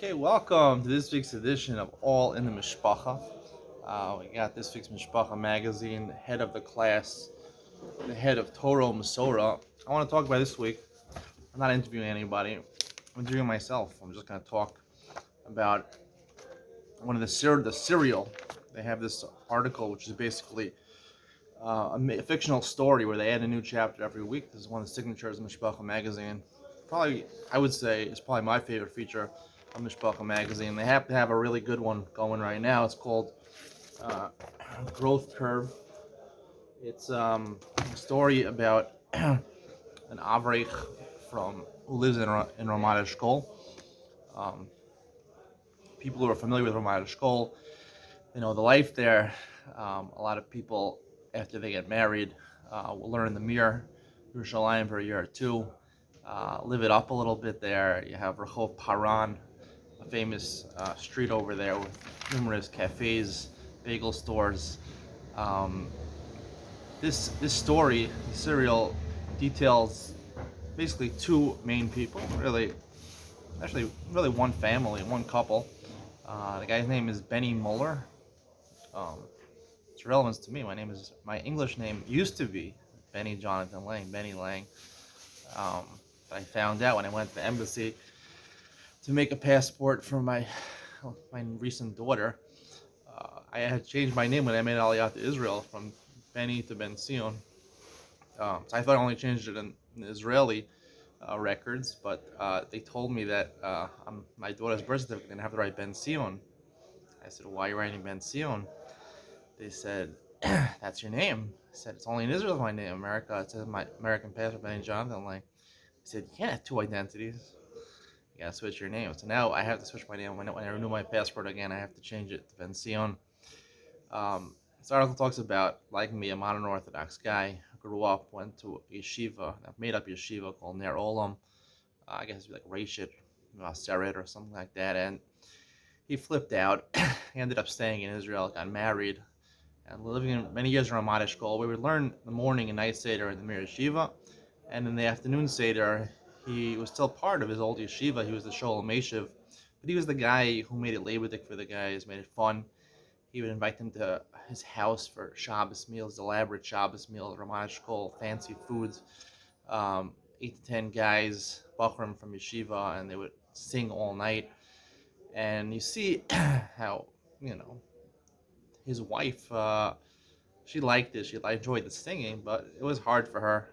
Okay, welcome to this week's edition of All in the Mishpacha. We got this week's Mishpacha magazine, head of the class, the head of Torah Masorah. I want to talk about this week. I'm not interviewing anybody. I'm interviewing myself. I'm just going to talk about one of the cereal. They have this article, which is basically a fictional story where they add a new chapter every week. This is one of the signatures of Mishpacha magazine. Probably, I would say, it's probably my favorite feature of Mishpacha magazine. They happen to have a really good one going right now. It's called uh, Growth Curve. It's a story about an Avrich from who lives in Ramat Eshkol. Um, People who are familiar with Ramat Eshkol, the life there. A lot of people, after they get married, will learn the Mir, Yerushalayim for a year or two, live it up a little bit there. You have Rehov Paran, a famous street over there with numerous cafes, bagel stores. Um, this story, the serial, details basically two main people, really one family, one couple. The guy's name is Benny Muller. Um, it's relevance to me. My English name used to be Benny Jonathan Lang, Benny Lang. Um, but I found out when I went to the embassy to make a passport for my recent daughter. I had changed my name when I made Aliyah to Israel from Benny to Ben Sion. So I thought I only changed it in Israeli records, but they told me that on my daughter's birth certificate, I'm going to have to write Ben Sion. I said, why are you writing Ben Sion? They said, that's your name. I said, it's only in Israel my name. America, it says my American passport, Benny Jonathan. Like, I said, you can't have two identities. You gotta switch your name. So now I have to switch my name. When I renew my passport again, I have to change it to Ben Sion. This article talks about, like me, a modern Orthodox guy who grew up, went to a yeshiva, a made-up yeshiva called Ner Olam. I guess it'd be like Rashid, Seret or something like that. And he flipped out. He ended up staying in Israel, got married, and living in many years in Ramat Eshkol. We would learn the morning and night Seder in the Mir Yeshiva, and in the afternoon Seder, he was still part of his old yeshiva. He was the Sholem Meshiv, but he was the guy who made it labedik for the guys, made it fun. He would invite them to his house for Shabbos meals, elaborate Shabbos meals, Ramat Eshkol, fancy foods. 8 to 10 guys, Bachram from yeshiva, and they would sing all night. And you see how, you know, his wife, she liked it. She enjoyed the singing, but it was hard for her.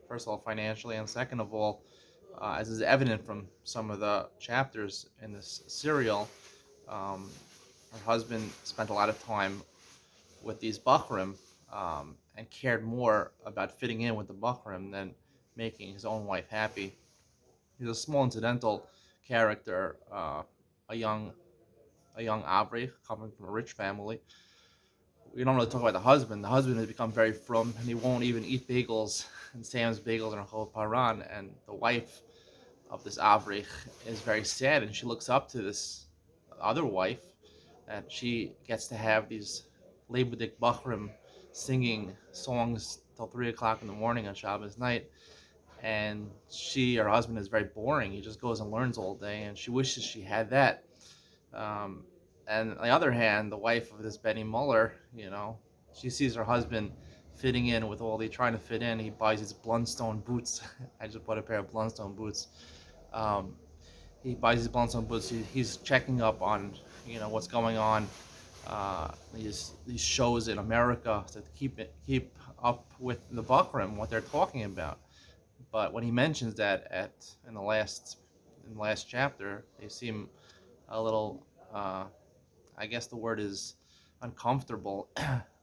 First of all, financially, and second of all, as is evident from some of the chapters in this serial, her husband spent a lot of time with these Bachrim and cared more about fitting in with the Bachrim than making his own wife happy. He's a small incidental character, a young Avri coming from a rich family. We don't really talk about the husband. The husband has become very frum, and he won't even eat bagels and Sam's bagels and Chol Paran. And the wife of this Avrich is very sad, and she looks up to this other wife, that she gets to have these Leibudik Bachrim singing songs till 3 o'clock in the morning on Shabbos night. And her husband is very boring. He just goes and learns all day, and she wishes she had that. Um, and on the other hand, the wife of this Benny Muller, she sees her husband fitting in with all trying to fit in. He buys his Blundstone boots. I just bought a pair of Blundstone boots. Um, he buys his Blundstone boots. He's checking up on, what's going on. These shows in America to keep up with the Bachrim, what they're talking about. But when he mentions that in the last chapter, they seem a little, I guess the word is uncomfortable,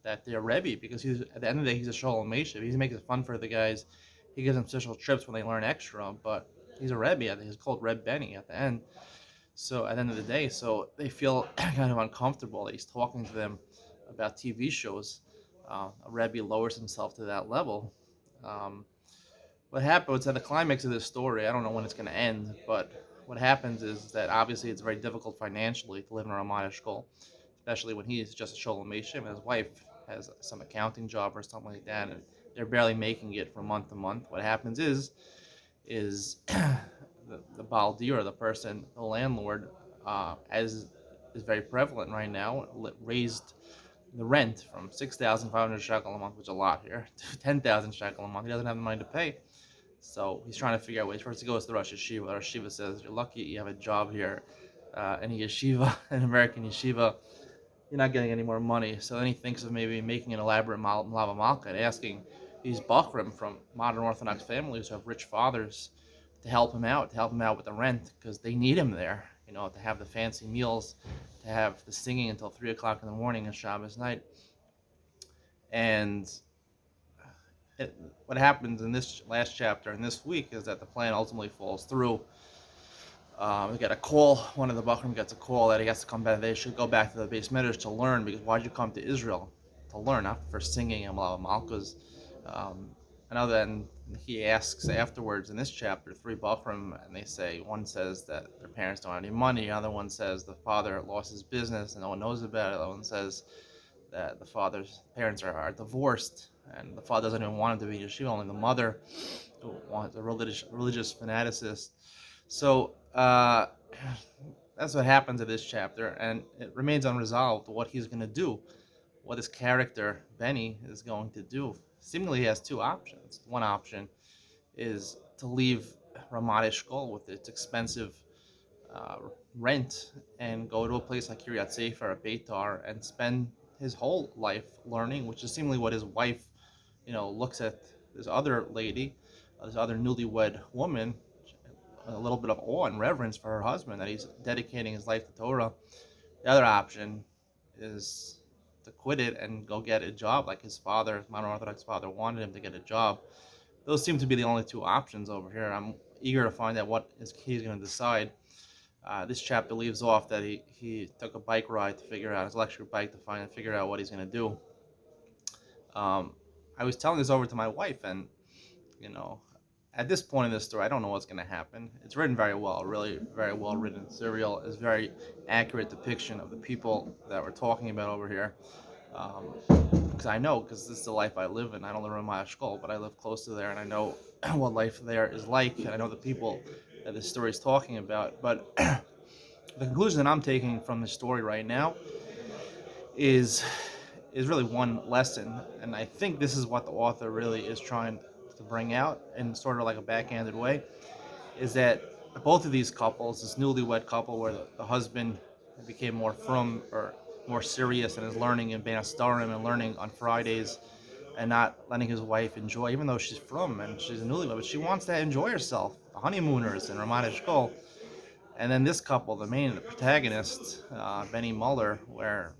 that they're Rebbe, because he's at the end of the day he's a Sholem Meshiv. He's making it fun for the guys. He gives them special trips when they learn extra, but he's a Rebbe. I think he's called Reb Benny at the end. So at the end of the day, so they feel kind of uncomfortable that he's talking to them about TV shows. A Rebbe lowers himself to that level. What happens at the climax of this story, I don't know when it's going to end, but what happens is that obviously it's very difficult financially to live in a Ramat Eshkol, especially when he's just a Sholem Meshiv and his wife has some accounting job or something like that, and they're barely making it from month to month. What happens is the Baal Dir, the person, the landlord, as is very prevalent right now, raised the rent from 6,500 shekel a month, which is a lot here, to 10,000 shekel a month. He doesn't have the money to pay. So he's trying to figure out ways. First, he goes to the Rosh Yeshiva. The Rosh Yeshiva says, "You're lucky you have a job here in a yeshiva, an American yeshiva. You're not getting any more money." So then he thinks of maybe making an elaborate Malava Malka and asking these Bachrim from modern Orthodox families who have rich fathers to help him out with the rent because they need him there, to have the fancy meals, to have the singing until 3 o'clock in the morning on Shabbos night. And it, what happens in this last chapter and this week is that the plan ultimately falls through. We get a call. One of the Bachrim gets a call that he has to come back. They should go back to the base medrash to learn, because why'd you come to Israel to learn? Not for singing and malkas. And then he asks afterwards in this chapter 3 Bachrim, and they say, one says that their parents don't have any money. Another one says the father lost his business and no one knows about it. Another one says that the father's parents are divorced, and the father doesn't even want him to be in yeshiva. Only the mother who wants a religious fanaticist. So that's what happens in this chapter, and it remains unresolved what he's going to do, what his character Benny is going to do. Seemingly, he has two options. One option is to leave Ramat Eshkol with its expensive rent and go to a place like Kiryat Sefer or Beitar and spend his whole life learning, which is seemingly what his wife, looks at this other lady, this other newlywed woman, a little bit of awe and reverence for her husband, that he's dedicating his life to Torah. The other option is to quit it and go get a job like his father, his modern Orthodox father, wanted him to get a job. Those seem to be the only two options over here. I'm eager to find out what he's going to decide. This chapter leaves off that he took a bike ride to figure out, his electric bike, to figure out what he's going to do. I was telling this over to my wife, and at this point in this story, I don't know what's going to happen. It's written very well, really very well written. Serial is very accurate depiction of the people that we're talking about over here. Because this is the life I live in. I don't live in my Eshkol, but I live close to there, and I know what life there is like, and I know the people that this story is talking about. But the conclusion that I'm taking from the story right now is really one lesson, and I think this is what the author really is trying to bring out in sort of like a backhanded way, is that both of these couples, this newlywed couple where the husband became more frum or more serious and is learning in Bein Hastarim and learning on Fridays and not letting his wife enjoy, even though she's frum and she's a newlywed, but she wants to enjoy herself, the honeymooners in Ramat Eshkol. And then this couple, the protagonist, Benny Muller, where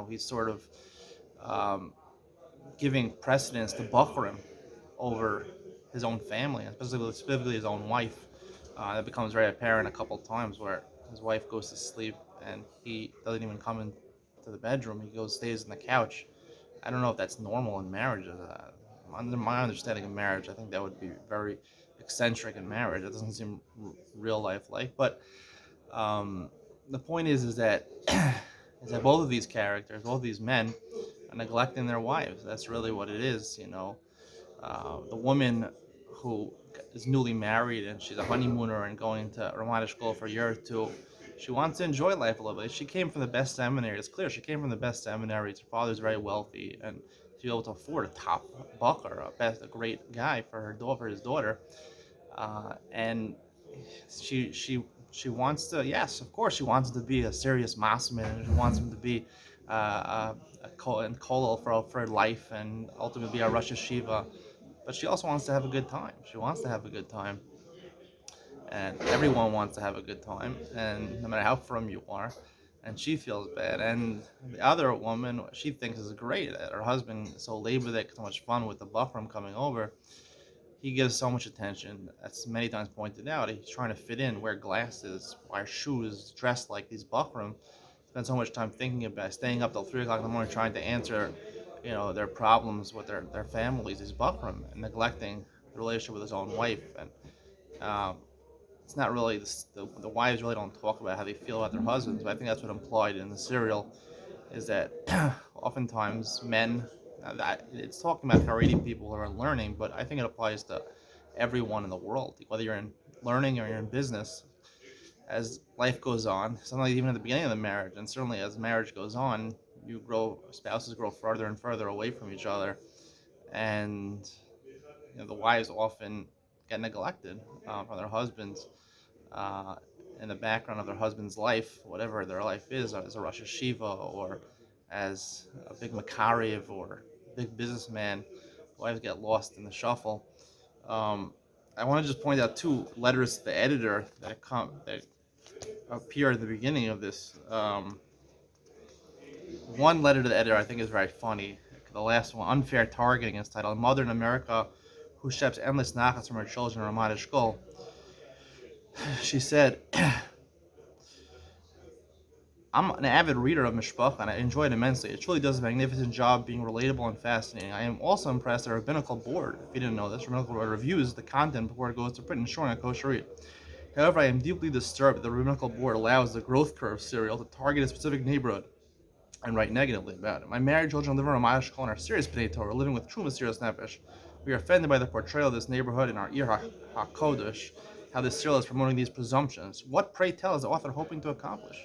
he's sort of giving precedence to Bachrim over his own family, and specifically his own wife. That becomes very apparent a couple of times where his wife goes to sleep and he doesn't even come into the bedroom. He stays on the couch. I don't know if that's normal in marriage. Under my understanding of marriage, I think that would be very eccentric in marriage. It doesn't seem real life like. But the point is that both of these characters, both of these men, are neglecting their wives. That's really what it is. The woman who is newly married and she's a honeymooner and going to Ramat Eshkol for a year or two, she wants to enjoy life a little bit. She came from the best seminary. It's clear she came from the best seminary. Her father's very wealthy, and to be able to afford a top bacher, a great guy for his daughter, and she wants to. Yes, of course, she wants him to be a serious massman, and she wants him to be a kollel for life, and ultimately be a Rosh Yeshiva. But she also wants to have a good time. She wants to have a good time. And everyone wants to have a good time, and no matter how frum you are. And she feels bad. And the other woman, she thinks is great that her husband is so labodik, so much fun with the Bachram coming over. He gives so much attention. That's many times pointed out. He's trying to fit in, wear glasses, wear shoes, dress like these Bachram. Spend so much time thinking about staying up till 3 o'clock in the morning trying to answer their problems with their families, his Bachram, and neglecting the relationship with his own wife. And it's not really, the wives really don't talk about how they feel about their husbands, but I think that's what implied in the serial, is that oftentimes men, it's talking about Haredi people who are learning, but I think it applies to everyone in the world, whether you're in learning or you're in business. as life goes on, sometimes even at the beginning of the marriage, and certainly as marriage goes on, spouses grow further and further away from each other, and the wives often get neglected from their husbands uh, in the background of their husband's life, whatever their life is, as a Rosh Hashiva or as a big Makariv or a big businessman. Wives get lost in the shuffle. Um, I want to just point out two letters to the editor that appear at the beginning of this. One letter to the editor I think is very funny. The last one, Unfair Targeting, is titled Mother in America Who Sheps Endless Nachas from Her Children in Ramat Eshkol. She said, I'm an avid reader of Mishpacha and I enjoy it immensely. It truly does a magnificent job being relatable and fascinating. I am also impressed that the Rabbinical Board, if you didn't know this, Rabbinical Board reviews the content before it goes to print, ensuring a kosher read. However, I am deeply disturbed that the Rabbinical Board allows the Growth Curve serial to target a specific neighborhood and write negatively about it. My married children live in Ramat Eshkol and are serious B'nai Torah, living with true serious nefesh. We are offended by the portrayal of this neighborhood in our Ir HaKodesh, how this serial is promoting these presumptions. What, pray tell, is the author hoping to accomplish?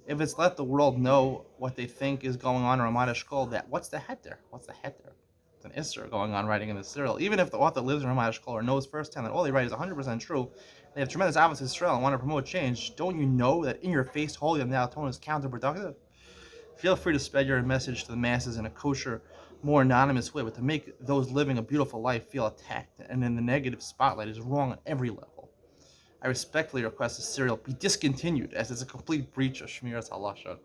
If it's let the world know what they think is going on in Ramat Eshkol, what's the heter? What's the heter? It's an Isser going on writing in this serial. Even if the author lives in Ramat Eshkol or knows firsthand that all they write is 100% true, they have tremendous avos Israel and want to promote change, don't you know that in your face holy and now tone is counterproductive? Feel free to spread your message to the masses in a kosher, more anonymous way, but to make those living a beautiful life feel attacked and in the negative spotlight is wrong on every level. I respectfully request the serial be discontinued as it's a complete breach of Shmiras Halashon.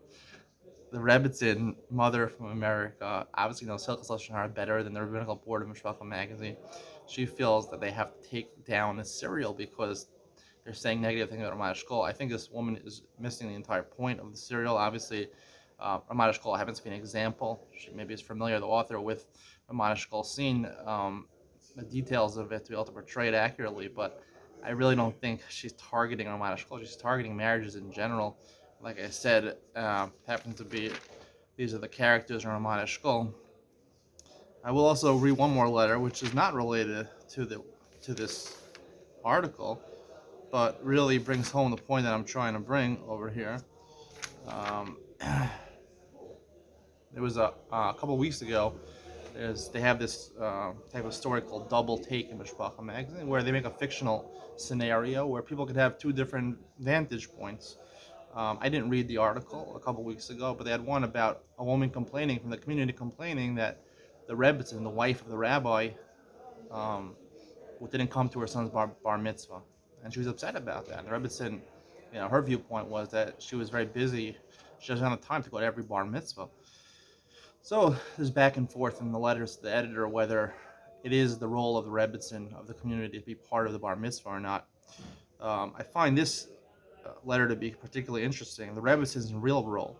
The Rebbitzin, mother from America, obviously knows Hilchos Lashon Hara better than the Rabbinical Board of Mishpacha magazine. She feels that they have to take down the serial because they're saying negative things about Ramat Eshkol. I think this woman is missing the entire point of the serial. Obviously, Ramat Eshkol happens to be an example. She maybe is familiar, the author, with Ramat Eshkol scene, the details of it to be able to portray it accurately, but I really don't think she's targeting Ramat Eshkol. She's targeting marriages in general. Like I said, happens to be these are the characters in Ramat Eshkol. I will also read one more letter, which is not related to this article, but really brings home the point that I'm trying to bring over here. There was a couple weeks ago. They have this type of story called Double Take in Mishpacha magazine, where they make a fictional scenario where people could have two different vantage points. I didn't read the article a couple weeks ago, but they had one about a woman complaining from the community, complaining that the Rebbitzin, the wife of the rabbi, didn't come to her son's bar mitzvah, and she was upset about that. And the Rebbitzin, her viewpoint was that she was very busy; she doesn't have time to go to every bar mitzvah. So there's back and forth in the letters to the editor whether it is the role of the Rebbitzin of the community to be part of the bar mitzvah or not. I find this letter to be particularly interesting. The Rebbitzin real role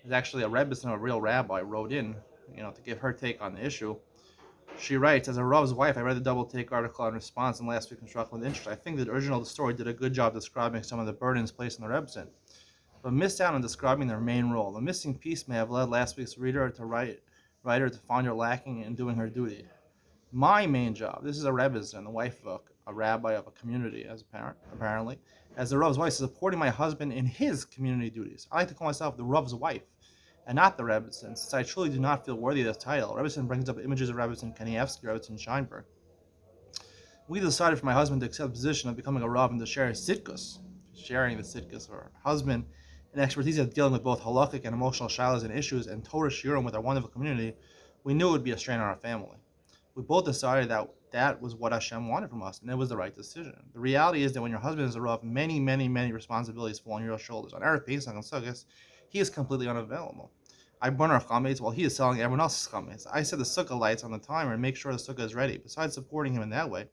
is actually a Rebbitzin, a real rabbi, wrote in, to give her take on the issue. She writes, as a Rav's wife, I read the Double Take article in response in last week's Mishpacha with interest. I think the original story did a good job describing some of the burdens placed on the Rebbitzin, but missed out on describing their main role. The missing piece may have led last week's writer to find her lacking in doing her duty. My main job, this is a Rebbitzin, the wife of a rabbi of a community, as a parent, apparently, as the Rav's wife, is supporting my husband in his community duties. I like to call myself the Rav's wife, and not the Rebbitzin, since I truly do not feel worthy of this title. Rebbitzin brings up images of Rebbitzin Kanievsky, Rebbitzin Scheinberg. We decided for my husband to accept the position of becoming a Rav and to share his sitkus, sharing the sitkus of her husband, and expertise of dealing with both halakhic and emotional shilas and issues, and Torah shiurim with our wonderful community. We knew it would be a strain on our family. We both decided that was what Hashem wanted from us, and it was the right decision. The reality is that when your husband is a Rav, many, many, many responsibilities fall on your shoulders. On Erev Pesach and Sukkot, he is completely unavailable. I burn our chametz while he is selling everyone else's chametz. I set the sukkah lights on the timer and make sure the sukkah is ready. Besides supporting him in that way,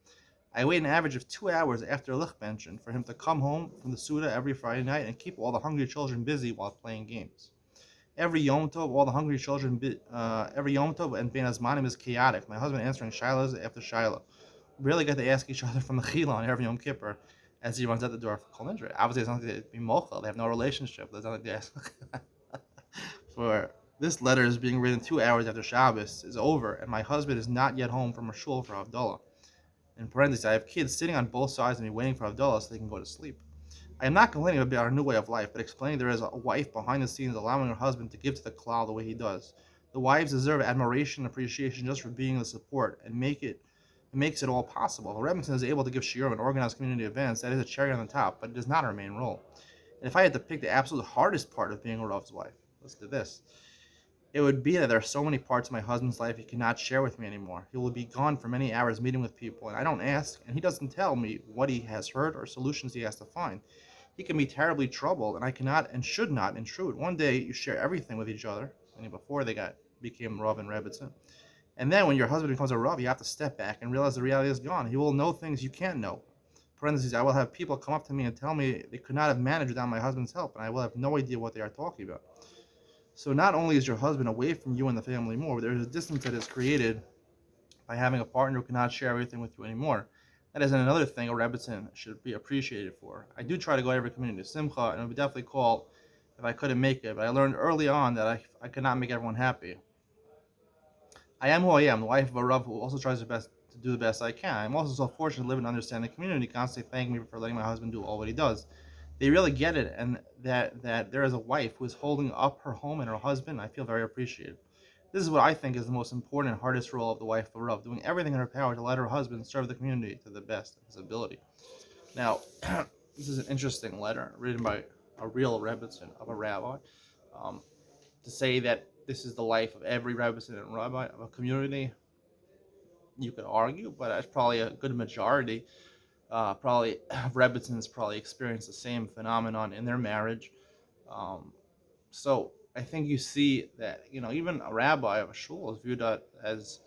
I wait an average of 2 hours after lichbenchen for him to come home from the Suda every Friday night and keep all the hungry children busy while playing games. Every Yom Tov, all the hungry children, every Yom Tov and Ben Azmanim is chaotic. My husband answering shilas after shilah. We rarely get to ask each other from the Chila on every Yom Kippur as he runs out the door for Kol Nidre. Obviously, it's not like they be mochel. They have no relationship. It's not like they ask. For this letter is being written 2 hours after Shabbos is over, and my husband is not yet home from a shul for Havdalah. In parentheses, I have kids sitting on both sides of me waiting for Havdalah so they can go to sleep. I am not complaining about our new way of life, but explaining there is a wife behind the scenes allowing her husband to give to the klal the way he does. The wives deserve admiration and appreciation just for being the support and it makes it all possible. If Remington is able to give shiurim and organize community events, that is a cherry on the top, but it is not her main role. And if I had to pick the absolute hardest part of being a Rav's wife, listen to this. It would be that there are so many parts of my husband's life he cannot share with me anymore. He will be gone for many hours meeting with people, and I don't ask, and he doesn't tell me what he has heard or solutions he has to find. He can be terribly troubled, and I cannot and should not intrude. One day you share everything with each other, and before they became Rav and Rebbitzin. And then when your husband becomes a Rav, you have to step back and realize the reality is gone. He will know things you can't know. Parentheses, I will have people come up to me and tell me they could not have managed without my husband's help, and I will have no idea what they are talking about. So not only is your husband away from you and the family more, but there is a distance that is created by having a partner who cannot share everything with you anymore. That is another thing a Rebbitzin should be appreciated for. I do try to go to every community Simcha, and I would definitely call if I couldn't make it, but I learned early on that I could not make everyone happy. I am who I am, the wife of a Rav who also tries her best to do the best I can. I'm also so fortunate to live in an understanding community, constantly thanking me for letting my husband do all what he does. They really get it, and that there is a wife who is holding up her home and her husband. I feel very appreciated. This is what I think is the most important and hardest role of the wife of a Rav, doing everything in her power to let her husband serve the community to the best of his ability. Now, this is an interesting letter written by a real Rebbitzin of a rabbi. Um, to say that this is the life of every Rebbitzin and rabbi of a community, you could argue, but it's probably a good majority. Probably Rebbitzins probably experience the same phenomenon in their marriage. Um, so I think you see that even a rabbi of a shul is viewed as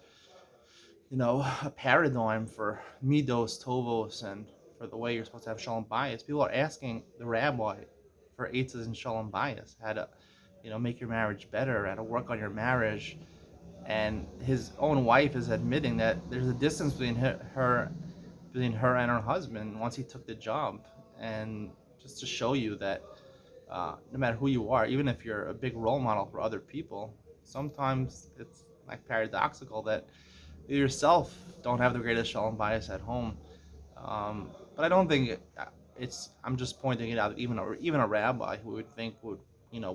a paradigm for midos, tovos, and for the way you're supposed to have shalom bayis. People are asking the rabbi for eitzes and shalom bayis, how to make your marriage better, how to work on your marriage. And his own wife is admitting that there's a distance between her and her husband once he took the job. And just to show you that no matter who you are, even if you're a big role model for other people, sometimes it's like paradoxical that you yourself don't have the greatest shalom bayis at home. But I don't think it's. I'm just pointing it out that even a rabbi who would think would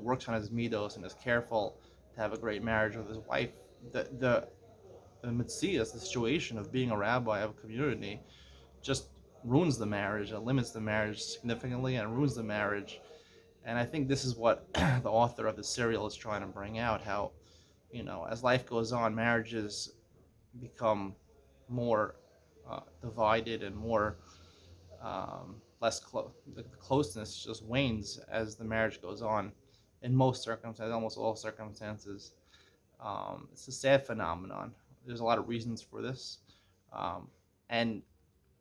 works on his midos and is careful to have a great marriage with his wife, the mitzias, the situation of being a rabbi of a community, just ruins the marriage. It limits the marriage significantly and ruins the marriage. And I think this is what the author of the serial is trying to bring out. How as life goes on, marriages become more divided and more less close. The closeness just wanes as the marriage goes on. In most circumstances, almost all circumstances, it's a sad phenomenon. There's a lot of reasons for this, and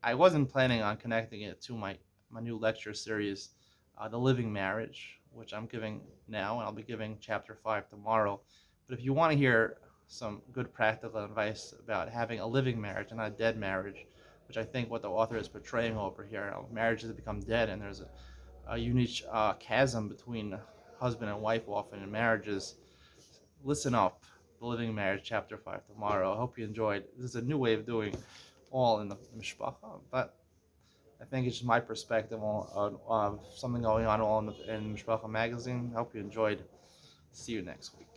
I wasn't planning on connecting it to my new lecture series, The Living Marriage, which I'm giving now, and I'll be giving chapter 5 tomorrow. But if you want to hear some good practical advice about having a living marriage and not a dead marriage, which I think what the author is portraying over here, marriages have become dead, and there's a unique chasm between husband and wife often in marriages. Listen up, The Living Marriage, chapter 5 tomorrow. I hope you enjoyed. This is a new way of doing all in the Mishpacha, but I think it's just my perspective on something going on all in Mishpacha magazine. I hope you enjoyed. See you next week.